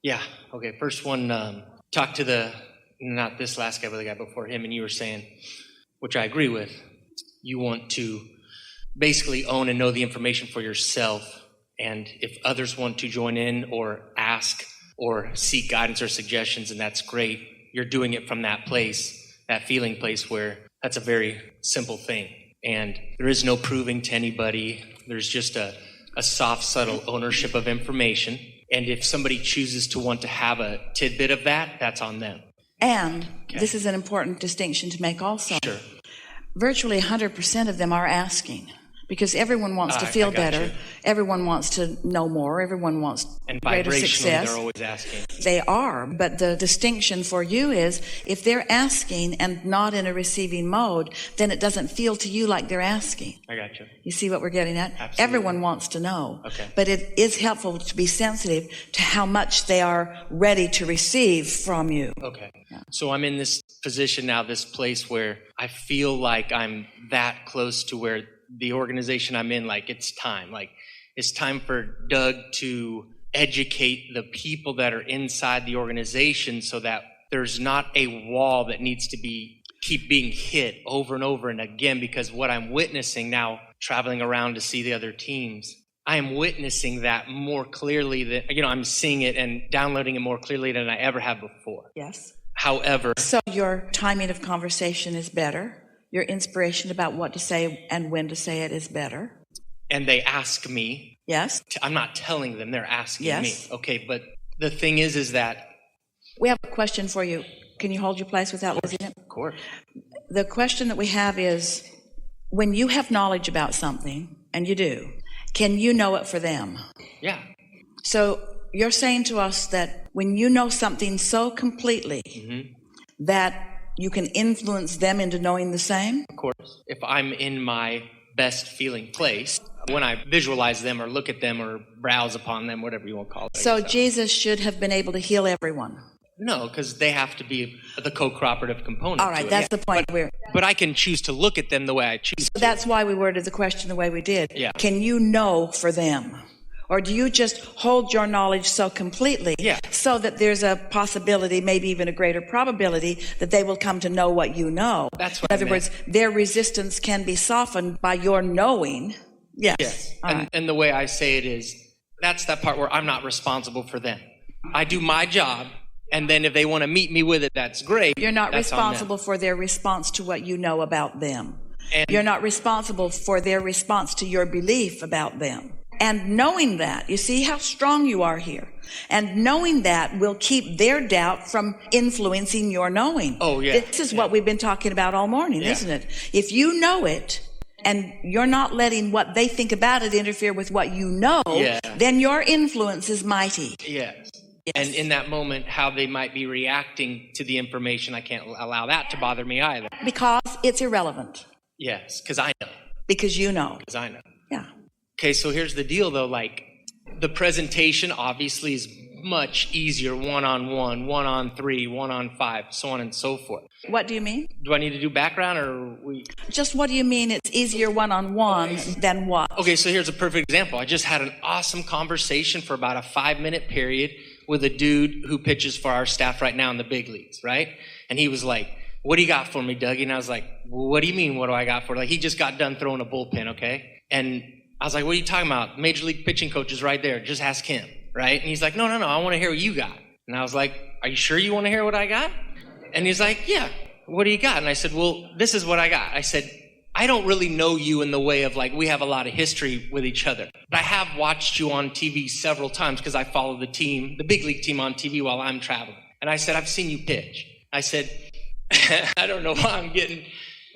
Yeah. Okay. First one, talk to not this last guy, but the guy before him, and you were saying, which I agree with, you want to basically own and know the information for yourself. And if others want to join in or ask or seek guidance or suggestions, and that's great, you're doing it from that place, that feeling place where that's a very simple thing. And there is no proving to anybody. There's just a soft, subtle ownership of information. And if somebody chooses to want to have a tidbit of that, that's on them. And this is an important distinction to make also. Sure. Virtually 100% of them are asking. Because everyone wants to feel better. Everyone wants to know more. Everyone wants greater success. They're always asking. They are. But the distinction for you is if they're asking and not in a receiving mode, then it doesn't feel to you like they're asking. I got you. You see what we're getting at? Absolutely. Everyone wants to know. Okay. But it is helpful to be sensitive to how much they are ready to receive from you. Okay. Yeah. So I'm in this position now, this place where I feel like I'm that close to where the organization I'm in, like it's time for Doug to educate the people that are inside the organization so that there's not a wall that needs to keep being hit over and over and again, because what I'm witnessing now, traveling around to see the other teams, I am witnessing that more clearly than, I'm seeing it and downloading it more clearly than I ever have before. Yes. However, so your timing of conversation is better. Your inspiration about what to say and when to say it is better. And they ask me. Yes. I'm not telling them, they're asking me. Okay, but the thing is that... We have a question for you. Can you hold your place without losing it? Of course. The question that we have is, when you have knowledge about something, and you do, can you know it for them? Yeah. So you're saying to us that when you know something so completely that you can influence them into knowing the same? Of course. If I'm in my best feeling place, when I visualize them or look at them or browse upon them, whatever you want to call it. So Jesus should have been able to heal everyone. No, because they have to be the co-cooperative component. All right, that's the point. But I can choose to look at them the way I choose to. That's why we worded the question the way we did. Yeah. Can you know for them? Or do you just hold your knowledge so completely so that there's a possibility, maybe even a greater probability, that they will come to know what you know? That's what In other words, their resistance can be softened by your knowing. Yes. And the way I say it is, that's that part where I'm not responsible for them. I do my job, and then if they want to meet me with it, that's great. You're not responsible for their response to what you know about them. And you're not responsible for their response to your belief about them. And knowing that, you see how strong you are here. And knowing that will keep their doubt from influencing your knowing. Oh, yeah. This is what we've been talking about all morning, isn't it? If you know it, and you're not letting what they think about it interfere with what you know, then your influence is mighty. Yes. And in that moment, how they might be reacting to the information, I can't allow that to bother me either. Because it's irrelevant. Yes, because I know. Because you know. Because I know. Yeah. Okay, so here's the deal, though. Like, the presentation obviously is much easier one-on-one, one-on-three, one-on-5, so on and so forth. What do you mean? Do I need to do background, or Just what do you mean it's easier one-on-one than what? Okay, so here's a perfect example. I just had an awesome conversation for about a 5-minute period with a dude who pitches for our staff right now in the big leagues, right? And he was like, "What do you got for me, Dougie?" And I was like, "Well, what do you mean, what do I got for?" Like, he just got done throwing a bullpen, okay? And I was like, "What are you talking about? Major league pitching coach is right there. Just ask him," right? And he's like, no, I want to hear what you got. And I was like, "Are you sure you want to hear what I got?" And he's like, "Yeah, what do you got?" And I said, "Well, this is what I got." I said, "I don't really know you in the way of like, we have a lot of history with each other. But I have watched you on TV several times because I follow the team, the big league team on TV while I'm traveling." And I said, "I've seen you pitch." I said, I don't know why I'm getting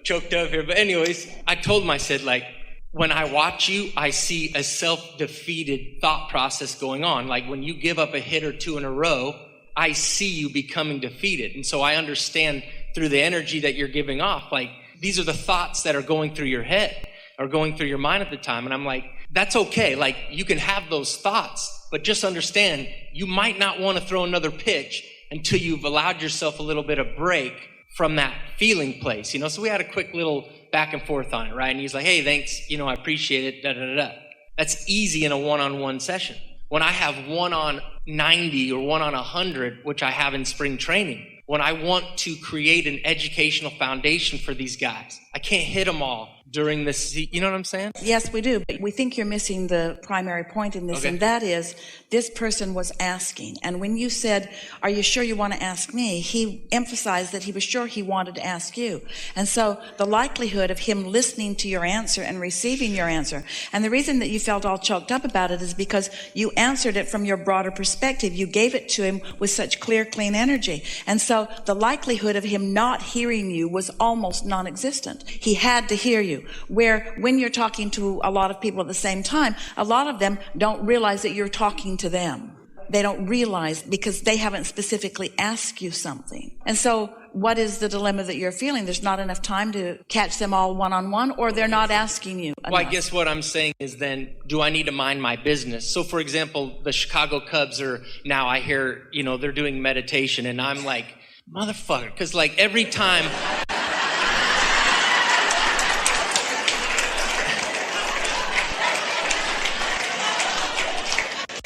choked up here. But anyways, I told him, I said, like, when I watch you, I see a self-defeated thought process going on. Like when you give up a hit or two in a row, I see you becoming defeated. And so I understand through the energy that you're giving off, like these are the thoughts that are going through your head or going through your mind at the time. And I'm like, that's okay. Like you can have those thoughts, but just understand you might not want to throw another pitch until you've allowed yourself a little bit of break from that feeling place, you know? So we had a quick little back and forth on it, right? And he's like, "Hey, thanks, I appreciate it, da-da-da-da." That's easy in a one-on-one session. When I have one-on-9 90 or 1 on 100, which I have in spring training, when I want to create an educational foundation for these guys. I can't hit them all during this, you know what I'm saying? Yes, we do. But we think you're missing the primary point in this, and that is this person was asking. And when you said, are you sure you want to ask me? He emphasized that he was sure he wanted to ask you. And so the likelihood of him listening to your answer and receiving your answer, and the reason that you felt all choked up about it is because you answered it from your broader perspective. You gave it to him with such clear, clean energy. And so the likelihood of him not hearing you was almost non-existent. He had to hear you. Where when you're talking to a lot of people at the same time, a lot of them don't realize that you're talking to them. They don't realize because they haven't specifically asked you something. And so what is the dilemma that you're feeling? There's not enough time to catch them all one-on-one, or they're not asking you enough. Well, I guess what I'm saying is then, do I need to mind my business? So for example, the Chicago Cubs are now, I hear, they're doing meditation, and I'm like, motherfucker, because like every time...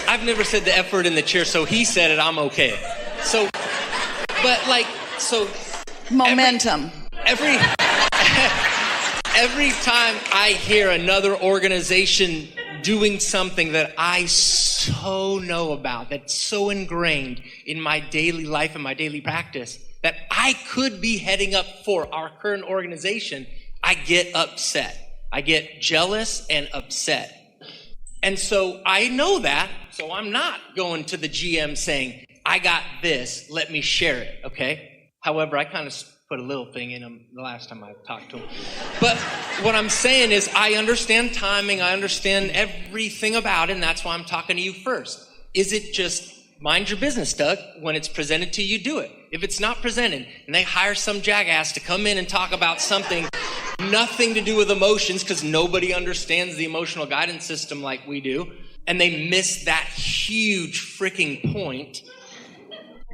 I've never said the F word in the chair, so he said it, I'm okay. So, but like, so... Momentum. Every time I hear another organization doing something that I so know about, that's so ingrained in my daily life and my daily practice, that I could be heading up for our current organization, I get upset. I get jealous and upset. And so I know that, so I'm not going to the GM saying, I got this, let me share it, okay? However, I kind of put a little thing in him the last time I talked to him. But what I'm saying is I understand timing, I understand everything about it, and that's why I'm talking to you first. Is it just mind your business, Doug? When it's presented to you, do it. If it's not presented, and they hire some jackass to come in and talk about something nothing to do with emotions, because nobody understands the emotional guidance system like we do, and they miss that huge freaking point,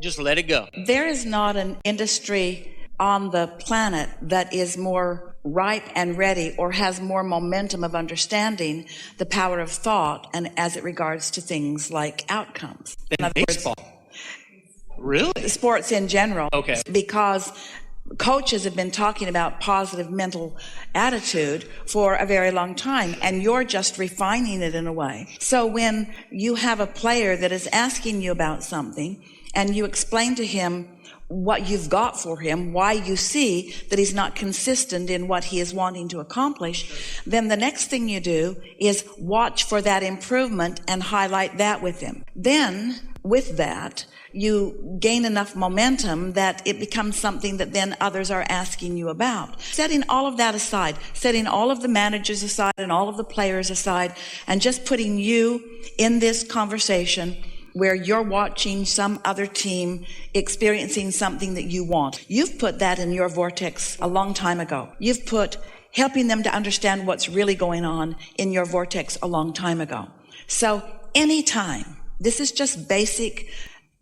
just let it go. There is not an industry on the planet that is more ripe and ready or has more momentum of understanding the power of thought and as it regards to things like outcomes. Than baseball. Really? Sports in general. Okay. Because coaches have been talking about positive mental attitude for a very long time, and you're just refining it in a way. So when you have a player that is asking you about something and you explain to him what you've got for him, why you see that he's not consistent in what he is wanting to accomplish, then the next thing you do is watch for that improvement and highlight that with him. Then, with that, you gain enough momentum that it becomes something that then others are asking you about. Setting all of that aside, setting all of the managers aside and all of the players aside, and just putting you in this conversation where you're watching some other team experiencing something that you want. You've put that in your vortex a long time ago. You've put helping them to understand what's really going on in your vortex a long time ago. So anytime, this is just basic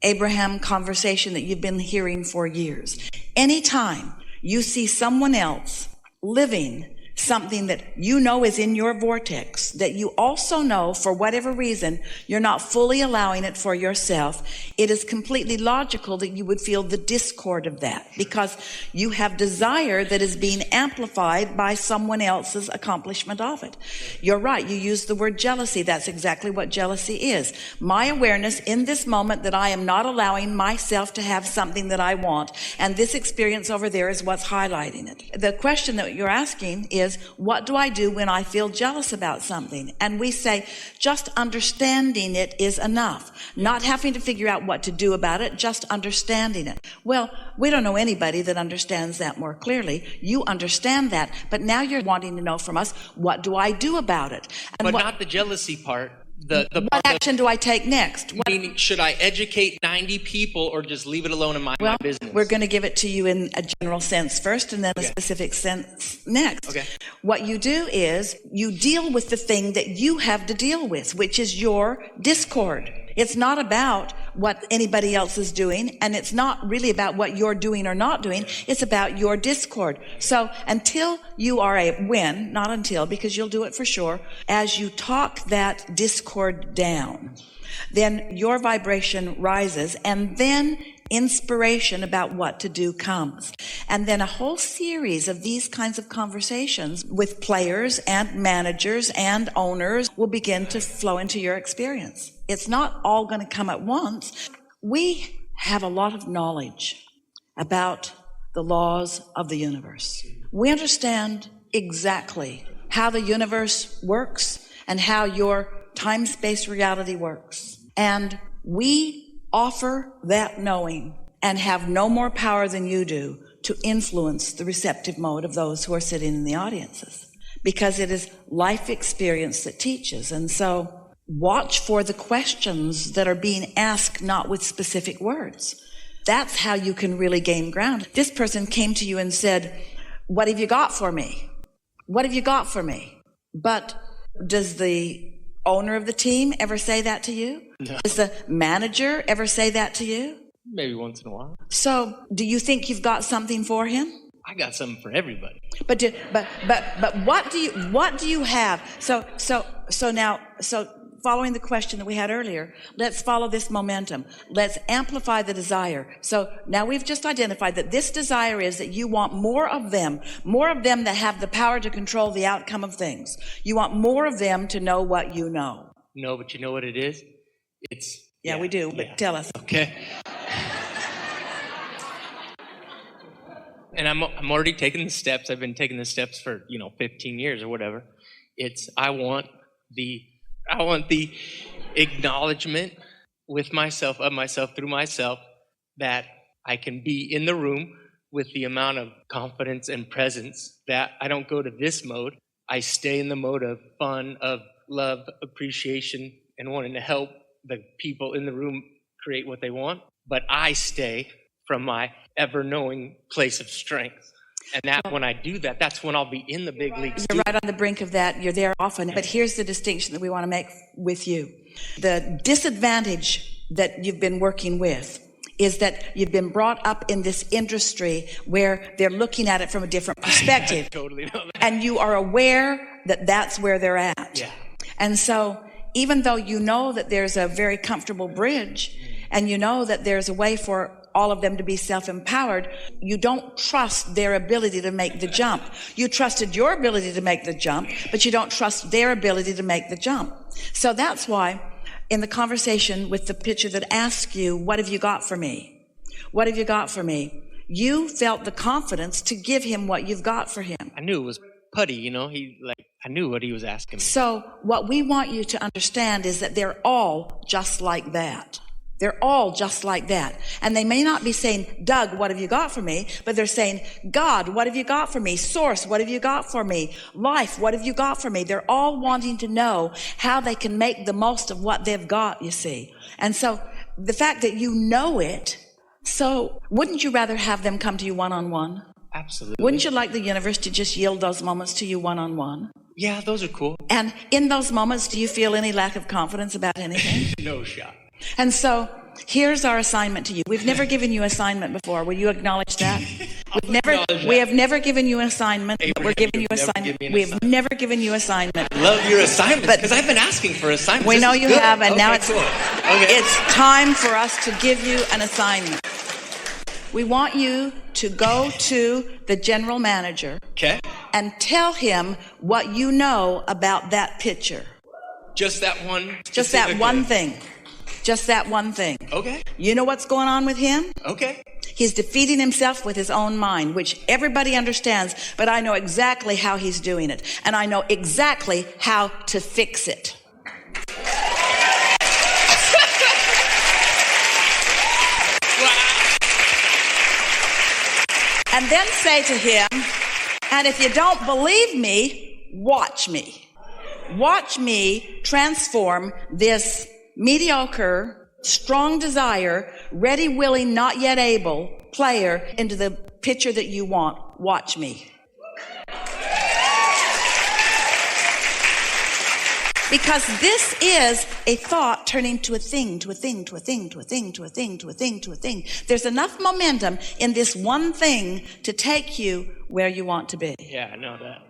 Abraham conversation that you've been hearing for years. Anytime you see someone else living something that you know is in your vortex, that you also know for whatever reason you're not fully allowing it for yourself, it is completely logical that you would feel the discord of that, because you have desire that is being amplified by someone else's accomplishment of it. You're right, you used the word jealousy. That's exactly what jealousy is. My awareness in this moment that I am not allowing myself to have something that I want, and this experience over there is what's highlighting it. The question that you're asking is, what do I do when I feel jealous about something? And we say, just understanding it is enough. Not having to figure out what to do about it, just understanding it. Well, we don't know anybody that understands that more clearly. You understand that, but now you're wanting to know from us, what do I do about it? And but not the jealousy part. What action do I take next? Meaning, should I educate 90 people or just leave it alone in my business? We're going to give it to you in a general sense first and then a specific sense next. Okay. What you do is you deal with the thing that you have to deal with, which is your discord. It's not about what anybody else is doing, and it's not really about what you're doing or not doing. It's about your discord. So until you are not until, because you'll do it for sure, as you talk that discord down, then your vibration rises, and then inspiration about what to do comes. And then a whole series of these kinds of conversations with players and managers and owners will begin to flow into your experience. It's not all going to come at once. We have a lot of knowledge about the laws of the universe. We understand exactly how the universe works and how your time-space reality works. And we offer that knowing and have no more power than you do to influence the receptive mode of those who are sitting in the audiences, because it is life experience that teaches. And so watch for the questions that are being asked, not with specific words. That's how you can really gain ground. This person came to you and said, "What have you got for me? What have you got for me?" But does the owner of the team ever say that to you? No. Does the manager ever say that to you? Maybe once in a while. So do you think you've got something for him? I got something for everybody. But what do you have? So following the question that we had earlier, let's follow this momentum. Let's amplify the desire. So now we've just identified that this desire is that you want more of them that have the power to control the outcome of things. You want more of them to know what you know. No, but you know what it is? Yeah, we do, but tell us. Okay. And I'm already taking the steps. I've been taking the steps for, 15 years or whatever. I want the acknowledgement with myself, of myself, through myself, that I can be in the room with the amount of confidence and presence that I don't go to this mode. I stay in the mode of fun, of love, appreciation, and wanting to help the people in the room create what they want. But I stay from my ever-knowing place of strength. And when I do that, that's when I'll be in the big leagues. You're right on the brink of that. You're there often. But here's the distinction that we want to make with you. The disadvantage that you've been working with is that you've been brought up in this industry where they're looking at it from a different perspective. I totally know that. And you are aware that that's where they're at. Yeah. And so even though you know that there's a very comfortable bridge and you know that there's a way for all of them to be self-empowered, you don't trust their ability to make the jump. You trusted your ability to make the jump, but you don't trust their ability to make the jump. So that's why in the conversation with the pitcher that asked you, "What have you got for me? What have you got for me?" You felt the confidence to give him what you've got for him. I knew it was putty, I knew what he was asking me. So what we want you to understand is that they're all just like that. They're all just like that. And they may not be saying, "Doug, what have you got for me?" But they're saying, "God, what have you got for me? Source, what have you got for me? Life, what have you got for me?" They're all wanting to know how they can make the most of what they've got, you see. And so the fact that you know it, so wouldn't you rather have them come to you one-on-one? Absolutely. Wouldn't you like the universe to just yield those moments to you one-on-one? Yeah, those are cool. And in those moments, do you feel any lack of confidence about anything? No shot. And so here's our assignment to you. We've never given you assignment before. Will you acknowledge that? We have never given you an assignment, but we're giving you assignment. We've never given you assignment. Love your assignment, because I've been asking for assignments. We know you have, and now it's cool. It's time for us to give you an assignment. We want you to go to the general manager and tell him what you know about that pitcher. Just that one? Just that one thing. Just that one thing. Okay. You know what's going on with him? Okay. He's defeating himself with his own mind, which everybody understands, but I know exactly how he's doing it. And I know exactly how to fix it. And then say to him, "And if you don't believe me, watch me. Watch me transform this mediocre, strong desire, ready, willing, not yet able player into the pitcher that you want. Watch me." Because this is a thought turning to a thing, to a thing, to a thing, to a thing, to a thing, to a thing, to a thing. There's enough momentum in this one thing to take you where you want to be. Yeah, I know that.